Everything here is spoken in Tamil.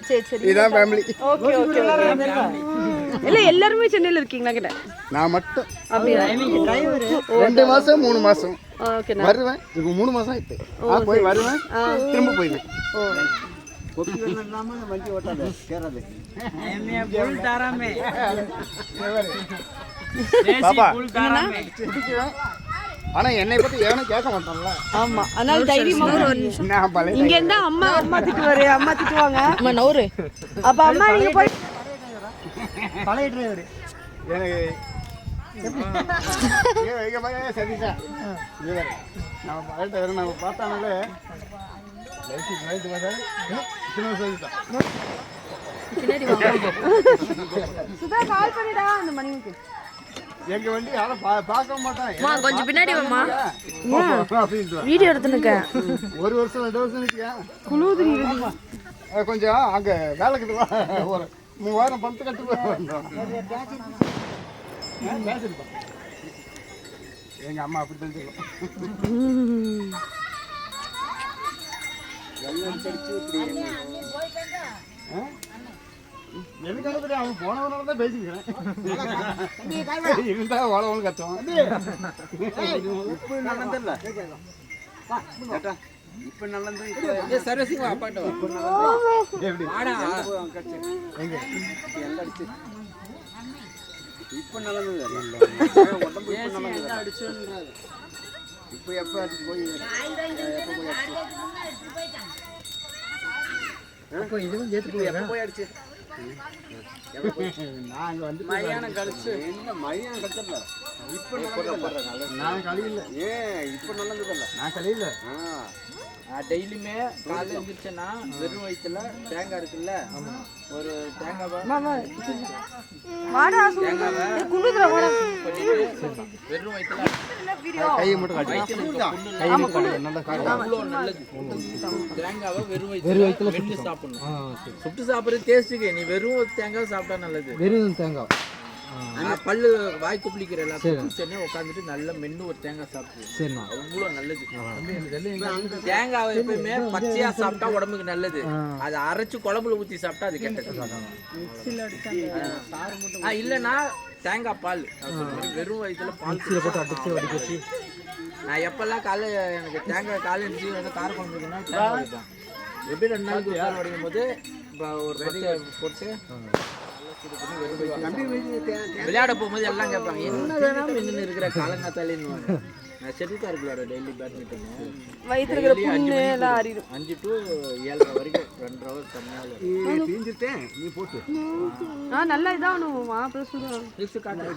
சரி சரி. இதான் ஃபேமிலி. Okay okay okay. இல்ல எல்லாரும் சென்னையில இருக்கீங்களா கிட்ட? நான் மட்டும். அப்படியே டிரைவர் 2 மாசம் 3 மாசம் ஓகே. வருவேன். இப்போ 3 மாசம் ஆயிட்டு. போய் வருவேன். திரும்ப போயிடுவேன். ஓ கொப்பி வரலாமா வண்டி ஓட்டாத கேராது என்னைய புல் தராமே பாப்பா புல் தராமே ஆனா என்னை பத்தி எவனும் கேட்க மாட்டான்ல. ஆமா அதனால தைரியமா ஒரு நிமிஷம் நான் பழைய இங்க இருந்தா அம்மா அம்மா திட்டுவாரு அம்மா திட்டுவாங்க அம்மா நவுரு அப்ப அம்மா நீங்க போய் பழைய டிரைவர் எனக்கு எங்க பையன் சதீஷா இவர் நம்ம பழைய டிரைவர் நம்ம பார்த்தானாலே லைட் வர பின்னாடி வாங்க சுதா கால் பண்ணிடா அந்த மணிக்கு எங்க வண்டி யாரும் பார்க்க மாட்டான். அம்மா கொஞ்சம் பின்னாடி வாம்மா வீடியோ எடுத்துனுக்கேன். 1 வருஷம் 2 வருஷம் நிற்க குளுது கொஞ்சம் அங்க வேலைக்கு வா ஒரு 3000 பணத்தை கட்டு வந்தோம். எங்க அம்மா அப்படி தான் சொல்லும். எனக்கு அனுப்பிட்டு அவன் போனவனால தான் பேசிக்கிறேன். இருந்தா ஓலவனு கத்துவான். இப்போ நல்லதில்ல கேட்டா இப்போ நல்லது இப்போ சர்வீசிங் அப்பாட்ட எப்படி ஆடா எங்க எல்லாம் அடிச்சு இப்போ நல்லது உடம்பு இப்போ நல்லது அடிச்சுன்றாரு இப்போ எப்போ அடிச்சு போய் எப்போ போய் அடிச்சு அப்போ இதுவும் சேர்த்து எப்போ போய் அடிச்சு நாங்க வந்து மயான கழிச்சு என்ன மயான கழிச்சல இப்போ நல்லது நான் கழியில இப்போ நல்லதுல்ல நான் கழியில டெய்லியுமே காலையில் எழுந்திரிச்சேன்னா வெறும் வயிற்றுல தேங்காய் இருக்குல்ல ஒரு தேங்காவை வெறும் வயிற்றுல கையை மட்டும் காட்டி கையை மட்டும் காட்டி நல்லா காட்டி அவ்வளோ நல்லது தேங்காவை வெறும் வயிற்றுல மென்று சாப்பிடணும் சுட்டு சாப்பிட்றது டேஸ்ட்டுக்கு நீ வெறும் தேங்காய் சாப்பிட்டா நல்லது வெறும் தேங்காய் பல்லு வாய் குப்பிளிக்கிற எல்லாத்தையும் சென்னே உட்காந்துட்டு நல்லா மென்று ஒரு தேங்காய் சாப்பிடு சரிண்ணா அவ்வளோ நல்லது தேங்காவை எப்பயுமே பச்சையா சாப்பிட்டா உடம்புக்கு நல்லது அதை அரைச்சு குழம்புல ஊற்றி சாப்பிட்டா அது கெட்டது இல்லைன்னா தேங்காய் பால் வெறும் வயிற்றுல பால் போட்டு அடிச்சு வடிகட்டி நான் எப்பெல்லாம் காலைல எனக்கு தேங்காய் காலை இருந்துச்சு வந்து கார குழம்பு இருக்குன்னா தேங்காய் வைப்பேன் எப்படி 2 நாளைக்கு உட்கார வடிக்கும் போது இப்போ ஒரு 10 போட்டு விளையாட போகும்போது எல்லாம் கேட்பாங்க என்ன வேணாலும் இன்னும் இருக்கிற காலங்காத்தாலேன்னு நான் செட்டிக்கார் விளையாட டெய்லி பேட்மிண்டன் வயிற்றுல புண்ணு எல்லாம் அறியும் 5 to 7 வரைக்கும் 2 ஹவர் கம்மியாக தீஞ்சிட்டேன் நீ போட்டு நல்லா இதாகணும் மாப்பிள்ள சுடுவாங்க காட்டு